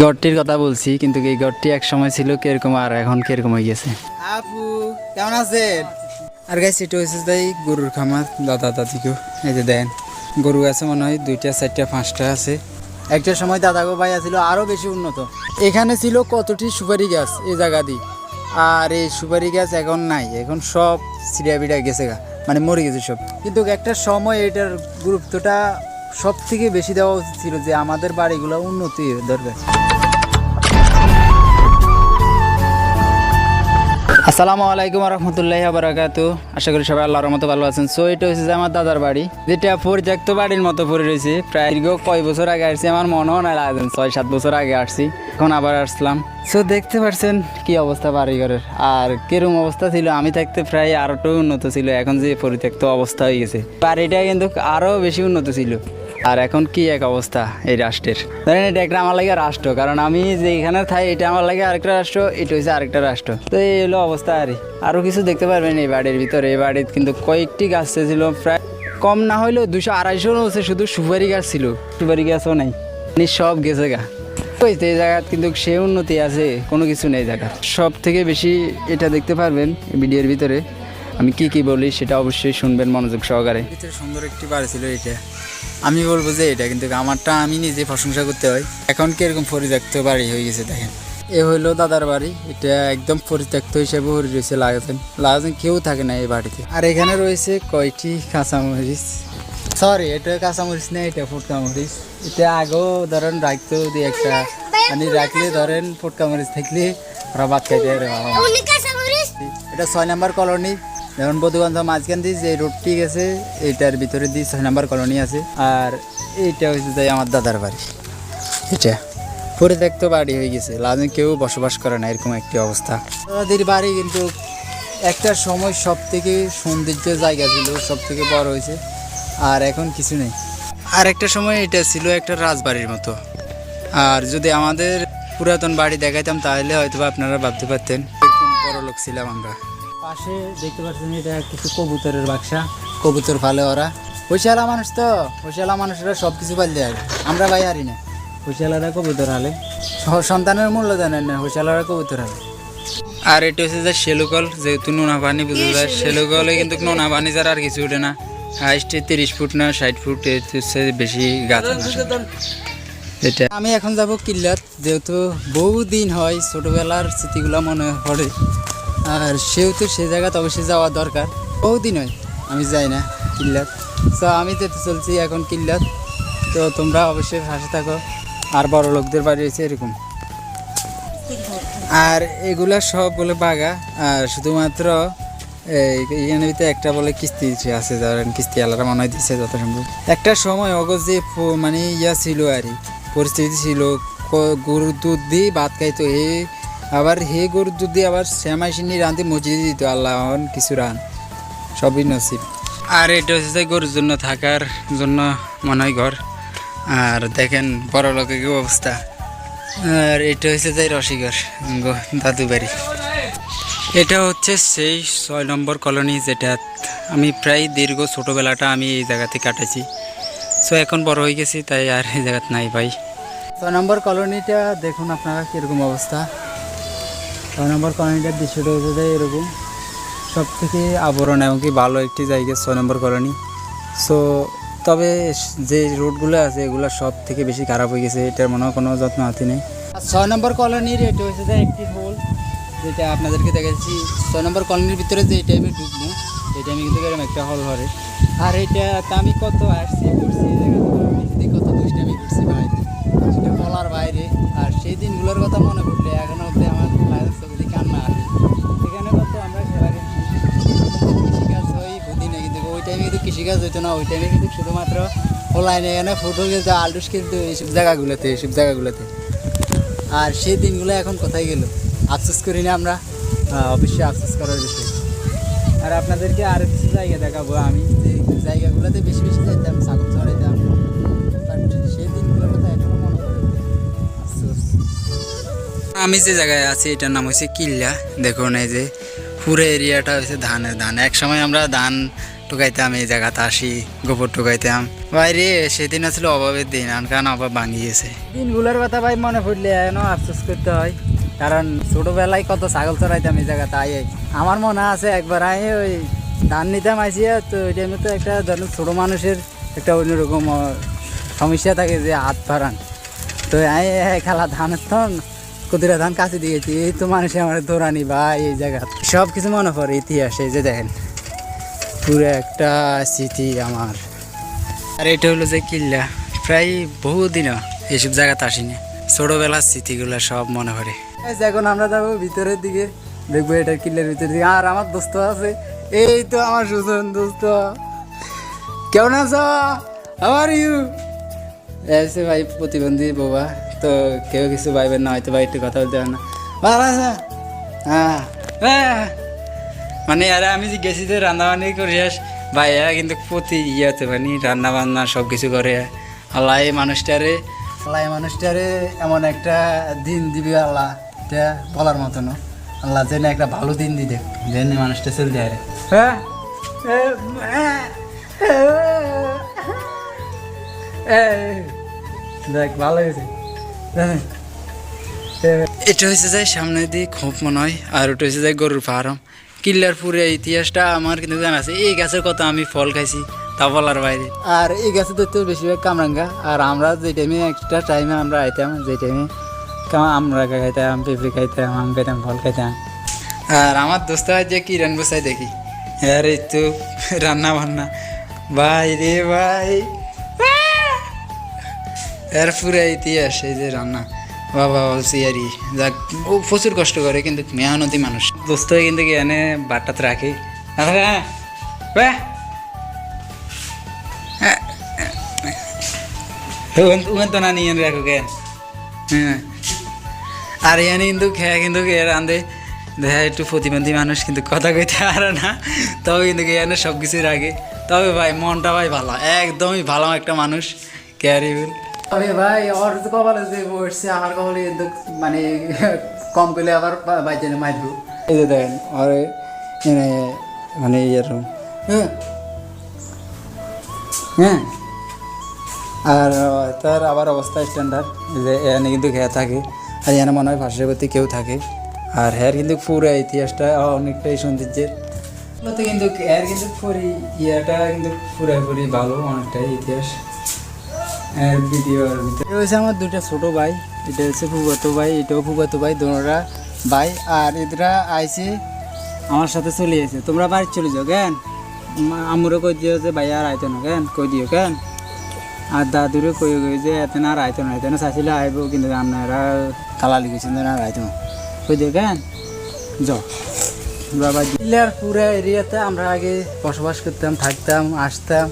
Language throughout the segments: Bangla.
ঘরটির কথা বলছি, কিন্তু এই ঘরটি এক সময় ছিল কিরকম আর এখন কিরকম হয়ে গেছে। আপু কেমন আছেন? আর গাইস এটা হচ্ছে তাই গরুর খামার দাদা দাদিকেও এই যে দেন গরু আছে মনে হয় 2টা 4টা 5টা আছে। একটা সময় দাদাগো ভাই ছিল আরও বেশি উন্নত। এখানে ছিল কতটি সুপারি গাছ এই জায়গা দিয়ে, আর এই সুপারি গাছ এখন নাই, এখন সব সিরিয়া বিড়া গেছে গা, মানে মরে গেছে সব। কিন্তু একটা সময় এটার গুরুত্বটা সব থেকে বেশি দেওয়া উচিত ছিল যে আমাদের বাড়িগুলো উন্নতি দরকার। আসসালামু আলাইকুম রহমতুল্লাহি বারাকাতু। আশা করি সবাই আল্লাহর মতো ভালো আছেন। সো এটা হচ্ছে যে আমার দাদার বাড়ি, যেটা পরিত্যক্ত বাড়ির মতো পড়ে রয়েছে। প্রায় দীর্ঘ কয় বছর আগে আসছি, আমার মনেও নাই লাগছেন 6-7 বছর আগে আসছি, এখন আবার আসলাম। সো দেখতে পাচ্ছেন কি অবস্থা বাড়িঘরের, আর কিরম অবস্থা ছিল আমি থাকতে প্রায় আরো উন্নত ছিল। এখন যে পরিত্যক্ত অবস্থা হয়ে গেছে, বাড়িটা কিন্তু আরো বেশি উন্নত ছিল। আর এখন কি এক অবস্থা এই রাষ্ট্রের, ধরেন এটা একটা আমার লাগে রাষ্ট্র, কারণ আমি যে এখানে থাই এটা আমার লাগে আরেকটা রাষ্ট্র, এটা হচ্ছে আরেকটা রাষ্ট্র। তো এই হলো অবস্থা। আরও কিছু দেখতে পারবেন এই বাড়ির ভিতরে। এই বাড়ির কিন্তু কয়েকটি গাছ ছিল, প্রায় কম না হলেও 200-250 হচ্ছে শুধু সুপারি গাছ ছিল, সুপারি গাছও নাই, সব গেছে গা। এই জায়গায় কিন্তু সে উন্নতি আছে কোনো কিছু নেই জায়গার। সব থেকে বেশি এটা দেখতে পারবেন ভিডিওর ভিতরে, আমি কি বলি সেটা অবশ্যই শুনবেন মনোযোগ সহকারে। ভিতরে সুন্দর একটি বাড়ি ছিল এটা, আমি বলবো যে এটা, কিন্তু আমারটা আমি নিজে প্রশংসা করতে হয়। এখন কিরকম পরিত্যক্ত বাড়ি হয়ে গেছে দেখেন। এ হইলো দাদার বাড়ি, এটা একদম পরিত্যক্ত হিসেবে হয়ে রয়েছে, লাগাতেন কেউ থাকে না এই বাড়িতে। আর এখানে রয়েছে কয়টি কাঁচামরিচ, সরি এটা কাঁচামরিচ না, এটা ফুটকা মরিচ। এটা আগেও ধরেন রাখতো দিয়ে একটা, মানে রাখলে ধরেন ফুটকা মরিচ থাকলে ওরা ভাত খাইতে। এটা 6 নম্বর কলোনি, যেমন বধুগন্ধ মাঝখান দিয়ে যে রোডটি গেছে এইটার ভিতরে দিয়ে 6 নম্বর কলোনি আছে। আর এইটা হচ্ছে তাই আমার দাদার বাড়ি, এটা পরিত্যক্ত বাড়ি হয়ে গেছে, লাজে কেউ বসবাস করে না, এরকম একটি অবস্থা। দাদাদের বাড়ি কিন্তু একটা সময় সব থেকে সৌন্দর্য জায়গা ছিল, সব থেকে বড় হয়েছে, আর এখন কিছু নেই। আর একটা সময় এটা ছিল একটা রাজবাড়ির মতো। আর যদি আমাদের পুরাতন বাড়ি দেখাইতাম তাহলে হয়তো আপনারা ভাবতে পারতেন এরকম বড় লোক ছিলাম আমরা। পাশে দেখতে পাচ্ছেন এটা কিছু কবুতরের বাক্সা, কবুতর ফালে ওরা। হুশিয়ালা মানুষ তো, হুশিয়ালা মানুষরা সব কিছু পালতে হয়, আমরা ভাই হারি না। হুশিয়ালারা কবুতর হালে, সন্তানের মূল্য জানেন না, হুশিয়ালারা কবুতর হালে। আর এটা হচ্ছে যে শেলুকল, যেহেতু নোনা পানি বুঝে যায়, শেলুকলে কিন্তু নোনা পানি ছাড়া আর কিছু উঠে না। হাইস্টে 30 ফুট না 60 ফুট, এর হচ্ছে বেশি গাছ। এটা আমি এখন যাব কিল্লাত, যেহেতু বহুদিন হয় ছোটবেলার স্মৃতিগুলো মনে পড়ে, আর সেহেতু সে জায়গাতে অবশ্যই যাওয়া দরকার। বহুদিন হয় আমি যাই না কিল্লাত, তো আমি যেতে চলছি এখন কিল্লাত। তো তোমরা অবশ্যই পাশে থাকো। আর বড় লোকদের বাড়ি হয়েছে এরকম, আর এগুলা সব বলে বাগা। আর শুধুমাত্র এখানে ভিতরে একটা বলে কিস্তি আছে, ধরেন কিস্তি আলাদা মনে হয় দিচ্ছে যত সম্ভব। একটা সময় অগজ যে মানে ইয়া ছিল আর পরিস্থিতি ছিল, গরুর দুধ দিয়ে ভাত খাইতো, আবার গরুর দুধ দিয়ে আবার শ্যামাইসিনি রাঁধতে মসজিদে দিত, আল্লাহ কিছু রান সবই নসিব। আর এটা হচ্ছে গরুর জন্য থাকার জন্য মনে হয় ঘর। আর দেখেন বড় লোকের কি অবস্থা। আর এটা হচ্ছে তাই রসিকর দাদু বাড়ি। এটা হচ্ছে সেই 6 নম্বর কলোনি, যেটা আমি প্রায় দীর্ঘ ছোটোবেলাটা আমি এই জায়গাতে কাটাইছি। সো এখন বড় হয়ে গেছি, তাই আর এই জায়গাতে নাই ভাই। 6 নম্বর কলোনিটা দেখুন আপনারা কীরকম অবস্থা। 6 নম্বর কলোনিটার দৃশ্যটা হচ্ছে যায় এরকম, সব থেকে আবরণ এবং কি ভালো একটি জায়গা 6 নম্বর কলোনি। সো তবে যে রোডগুলো আছে এগুলো সব থেকে বেশি খারাপ হয়ে গেছে, এটার মনে হয় কোনো যত্ন হাতি নেই। 6 নম্বর কলোনির এটা হচ্ছে যে একটি হোল, যেটা আপনাদেরকে দেখাচ্ছি। 6 নম্বর কলোনির ভিতরে যে টাইমে ঢুকবো এই টাইমে কিন্তু এরকম একটা হল ঘরে। আর এটা আমি কত আসছি ঘুরছি, এই জায়গাতে কত দুষ্টামি ঘুরছি ভাই, সেটা বলার বাইরে। আর সেই দিনগুলোর কথা মনে পড়লে এখনো অব্দি আমার ছবি কান্না আসে। সেখানে কত আমরা খেলা করছি, কৃষিকাজ হয় বুঝি না, কিন্তু ওই টাইমে কিন্তু কৃষিকাজ হইতো না। ওই টাইমে কিন্তু শুধুমাত্র অনলাইনে এখানে ফুটবল খেলতে, আলডুস খেলতে, এইসব জায়গাগুলোতে। আর সেই দিনগুলো এখন কোথায় গেল, আফসোস করি না আমরা, অবশ্যই আফসোস করার বিষয়। আর আপনাদেরকে আরও কিছু জায়গা দেখাবো, আমি যে জায়গাগুলোতে বেশি যাইতাম, ছাগল চড়াইতাম, বাট সেই দিনগুলোর কথা এখনো মনে পড়ে, আফসোস। আমি যে জায়গায় আছি এটার নাম হচ্ছে কিল্লা। দেখুন এই যে পুরো এরিয়াটা হচ্ছে ধানের ধান। এক সময় আমরা ধান টুকাইতাম, এই জায়গাতে আসি গোবর টুকাইতাম। ভাই রে সেদিন আসলে অভাবের দিন, কারণ অভাব ভাঙিয়েছে। দিনগুলোর কথা ভাই মনে পড়লে এখনো আফসোস করতে হয়, কারণ ছোটবেলায় কত ছাগল চড়াইতাম এই জায়গাতে আইয়ে। আমার মনে আছে একবার আই ওই ধান নিতাম আইসিয়া, তো ওই টাইমে তো একটা ধরুন ছোটো মানুষের একটা অন্যরকম সমস্যা থাকে যে হাত ফারান। তো আই খেলা ধানের তখন কুদিরা ধান কাছে দিয়েছি, এই তো মানুষে আমার দৌড়ানি ভাই এই জায়গা সব কিছু মনে পড়ে ইতিহাসে। যে দেখেন পুরো একটা স্মৃতি আমার। আর এটা হলো যে কিল্লা, প্রায় বহুদিনও এইসব জায়গাতে আসিনি, ছোটোবেলার স্মৃতিগুলো সব মনে পড়ে। এখন আমরা যাবো ভিতরের দিকে, দেখবো এটার কিল্লার ভিতরের দিকে। আর আমার দোস্ত আছে, এই তো আমার সুজন দোস্ত। কেমন আছো? How are you? এসে ভাই প্রতিবন্ধী বাবা, তো কেউ কিছু ভাইবেন না, হয়তো ভাই একটু কথা বলতে পারে না। ভালো আছে? হ্যাঁ হ্যাঁ, মানে আরে আমি গেছি যে রান্নাবান্নি করে আস ভাই, এরা কিন্তু প্রতি ইয়েতে মানে রান্না বান্না সব কিছু করে। আল্লাহ এই মানুষটারে এমন একটা দিন দিবি আল্লাহ, এটা বলার মতো না। আল্লাহ যেন একটা ভালো দিন দিতে, যেন মানুষটা চলতে আরে। হ্যাঁ দেখ ভালো হয়েছে। এটা হয়েছে যায় সামনে দিয়ে খুব মনে হয়, আর ওটা হয়েছে যায় গরুর ফার্ম। কিল্লার পুরে ইতিহাসটা আমার কিন্তু জানা আছে। এই গাছের কথা আমি ফল খাইছি তা বলার বাইরে। আর এই গাছে তো বেশিরভাগ কামরাঙ্গা। আর আমরা যে টাইমে একটা টাইমে আমরা আইতাম, যে টাইমে আমরা খাইতাম, পেঁপে খাইতাম, আম খাইতাম, ফল খাইতাম। আর আমার দোস্ত যে কি রান বসাই দেখি, আর এই তো রান্না বান্না ভাই রে ভাই, এর পুরো ইতিহাস এই যে রান্না। বাবা বলছি আরই যাক, ও প্রচুর কষ্ট করে কিন্তু মেহনতি মানুষ। দোস্ত হয়ে কিন্তু এনে বাট্টাতে রাখি। তো না নিয়ে রাখো কেন? হ্যাঁ, আর এনে কিন্তু খেয়ে কিন্তু রান্ধে দেখা একটু প্রতিবন্ধী মানুষ, কিন্তু কথা কইতে পারে না, তবে কিন্তু এনে সব কিছুই রাখে। তবে ভাই মনটা ভাই ভালো, একদমই ভালো একটা মানুষ ক্যারিবুল। আরে ভাই ওর কপালে যে বসছে, আমার কপালে মানে কম করলে আবার বাইতে মারব। এই যে দেখেন আর মানে এরকম। হ্যাঁ, আর তার আবার অবস্থা স্ট্যান্ডার্ড, যে এখানে কিন্তু খেয়ে থাকে, আর এখানে মনে হয় পার্শ্ববর্তী কেউ থাকে। আর হ্যার কিন্তু পুরো ইতিহাসটা অনেকটাই সৌন্দর্যের তো, কিন্তু এর কিন্তু ইয়েটা কিন্তু পুরোপুরি ভালো, অনেকটাই ইতিহাস। ভিডিওর ভিতরে হচ্ছে আমার দুইটা ছোটো ভাই, এটা হচ্ছে ফুফাতো ভাই, এটাও ফুফাতো ভাই, দোনোরা ভাই। আর এরা আইসে আমার সাথে চলে আসে, তোমরা বাড়ি চলে যাও কেন, আমুরও কই দিও যে ভাই আর আইতো না কেন, কই দিও কেন। আর দাদুরে কই যে এত না আর আইতো না চাইছিলে আইব, কিন্তু আপনারা তালা লিখেছেন না আর আইতো না, কই দিও কেন যাও। বাবা জেলার পুরো এরিয়াতে আমরা আগে বসবাস করতাম, থাকতাম, আসতাম।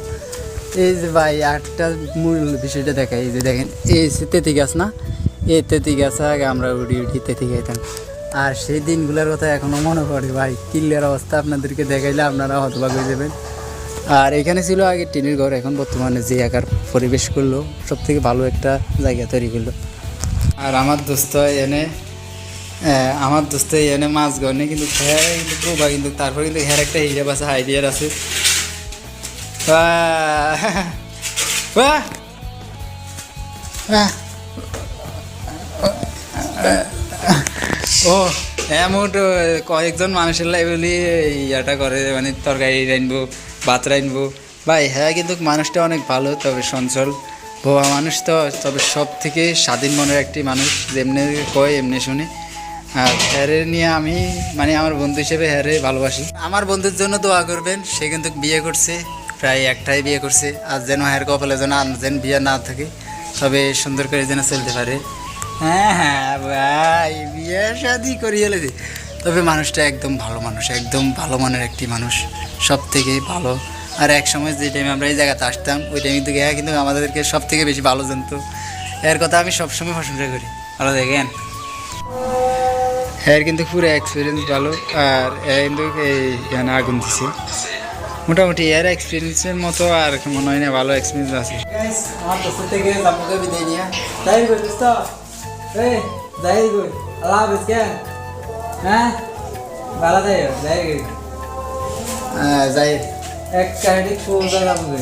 এই যে ভাই একটা মূল বিষয়টা দেখাই, এই যে দেখেন এই তেঁতি গাছ না, এই তেঁতি গাছ আগে আমরা উঠি তেঁতি খাইতাম। আর সেই দিনগুলোর কথা এখনও মনে পড়ে ভাই। কিল্লার অবস্থা আপনাদেরকে দেখাইলে আপনারা হতবাক হয়ে যাবেন। আর এখানে ছিল আগে টিনের ঘর, এখন বর্তমানে যে আকার পরিবেশ করলো, সব থেকে ভালো একটা জায়গা তৈরি করলো। আর আমার দোস্ত এনে মাছ গড়নে কিন্তু খেয়ে কিন্তু প্রভা, কিন্তু তারপর কিন্তু হের একটা হিসাব আছে, আইডিয়ার আছে। ও এমন কয়েকজন মানুষের লাই বলি ইয়াটা করে, মানে তরকারি রাইনবো, ভাত রাইনবো ভাই। হ্যাঁ কিন্তু মানুষটা অনেক ভালো, তবে চঞ্চল ভোয়া মানুষ তো, তবে সব থেকে স্বাধীন মনের একটি মানুষ, যেমনি কয় এমনি শুনে। আর হ্যারে নিয়ে আমি মানে আমার বন্ধু হিসেবে হ্যারে ভালোবাসি। আমার বন্ধুর জন্য দোয়া করবেন, সে কিন্তু বিয়ে করছে, প্রায় একটাই বিয়ে করছে। আর যেন হ্যার কপালে যেন যেন বিয়ে না থাকে, তবে সুন্দর করে যেন চলতে পারে। হ্যাঁ হ্যাঁ ভাই বিয়ে শাদি করিয়ে এলেছি, তবে মানুষটা একদম ভালো মানুষ, একদম ভালো মানের একটি মানুষ, সব থেকে ভালো। আর এক সময় যে টাইমে আমরা এই জায়গাতে আসতাম, ওই টাইমে কিন্তু কিন্তু আমাদেরকে সব থেকে বেশি ভালো জানতো। এর কথা আমি সবসময় প্রশংসা করি। ভালো দেখেন, এর কিন্তু পুরো এক্সপিরিয়েন্স ভালো। আর কিন্তু এখানে আগুন দিছে, মোটামুটি এর এক্সপিরিয়েন্সের মতো আর মনে হয় না ভালো এক্সপিরিয়েন্স আছে। আমার দোস্ত থেকে আপনাকে বিদায় নিয়ে যাই গো দোস্ত, যাই গো আল্লাহ হাফেজ। কেন হ্যাঁ ভালো যাই যাই যাই এক সাইডে সোজা যাবো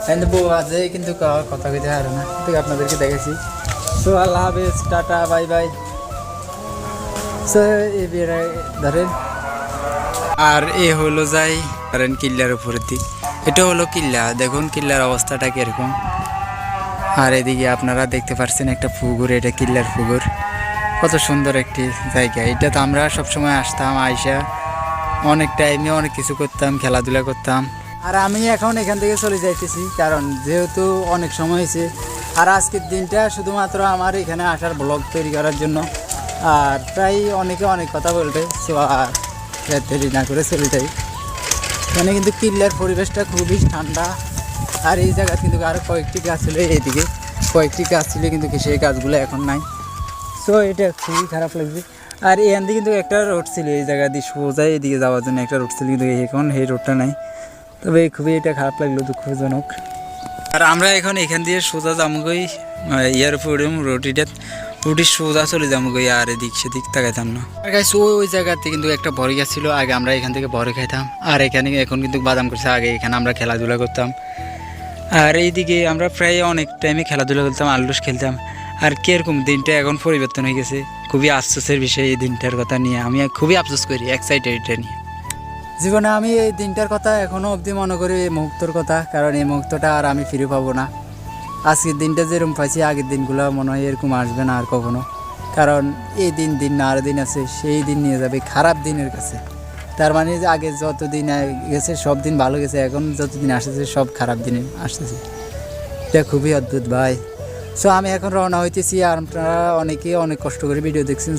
কিন্তু বউ আছে কিন্তু কথা কইতে পারে না কিন্তু আপনাদেরকে দেখেছি। সো আল্লাহ হাফেজ, টাটা, বাই বাই। সো এই বিয়ে ধরেন আর এ হলো যাই ধরেন কিল্লার উপরের দিক, এটা হলো কিল্লা। দেখুন কিল্লার অবস্থাটা কিরকম। আর এদিকে আপনারা দেখতে পাচ্ছেন একটা পুকুর, এটা কিল্লার পুকুর। কত সুন্দর একটি জায়গা। এটা তো আমরা সবসময় আসতাম, আইসা অনেক টাইমে অনেক কিছু করতাম, খেলাধুলা করতাম। আর আমি এখন এখান থেকে চলে যাইতেছি, কারণ যেহেতু অনেক সময় হয়েছে। আর আজকের দিনটা শুধুমাত্র আমার এখানে আসার ব্লগ তৈরি করার জন্য। আর প্রায় অনেকে অনেক কথা বলবে, সো আর দেরি না করে চলে যাই। এখানে কিন্তু কিল্লার পরিবেশটা খুবই ঠান্ডা। আর এই জায়গা কিন্তু আরও কয়েকটি গাছ ছিল, এইদিকে কয়েকটি গাছ ছিল কিন্তু সেই গাছগুলো এখন নাই। সো এটা খুবই খারাপ লাগছে। আর এখান দিয়ে কিন্তু একটা রোড ছিল, এই জায়গা দিয়ে সোজা এদিকে যাওয়ার জন্য একটা রোড ছিল, কিন্তু এখন এই রোডটা নাই। তবে খুবই এটা খারাপ লাগলো, দুঃখজনক। আর আমরা এখন এখান দিয়ে সোজা যামগই ইয়ার উপরে রুটির সোজা চলে যামগই, আর এদিক সেদিক তাকাইতাম না। আর গাইস ওই জায়গাতে কিন্তু একটা বড় গাছ ছিল, আগে আমরা এখান থেকে বড় খাইতাম। আর এখানে এখন কিন্তু বাদাম করছে, আগে এখানে আমরা খেলাধুলা করতাম। আর এইদিকে আমরা প্রায় অনেক টাইমে খেলাধুলা করতাম, আলুস খেলতাম। আর কীরকম দিনটা এখন পরিবর্তন হয়ে গেছে, খুবই আফসোসের বিষয়। এই দিনটার কথা নিয়ে আমি খুবই আফসোস করি, এক্সাইটেড এটা নিয়ে। জীবনে আমি এই দিনটার কথা এখনও অবধি মনে করি, এই মুহূর্তর কথা, কারণ এই মুহূর্তটা আর আমি ফিরে পাবো না। আজকের দিনটা যেরকম পাইছি, আগের দিনগুলো মনে হয় এরকম আসবে না আর কখনো। কারণ এই দিন না আর দিন আছে, সেই দিন নিয়ে যাবে খারাপ দিনের কাছে। তার মানে যে আগে যত দিন গেছে সব দিন ভালো গেছে, এখন যত দিন আসতেছে সব খারাপ দিনে আসতেছে। এটা খুবই অদ্ভুত ভাই। সো আমি এখন রওনা হইতেছি। আর আপনারা অনেকেই অনেক কষ্ট করে ভিডিও দেখছেন,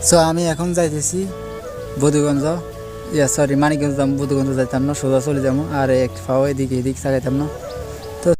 সো আমি এখন যাইতেছি বধুগঞ্জ, মানিকগঞ্জ যাম। বধুগঞ্জ যাইতাম না, সোজা চলে যাবো। আর এক ফাও এদিক চাগাইতাম না।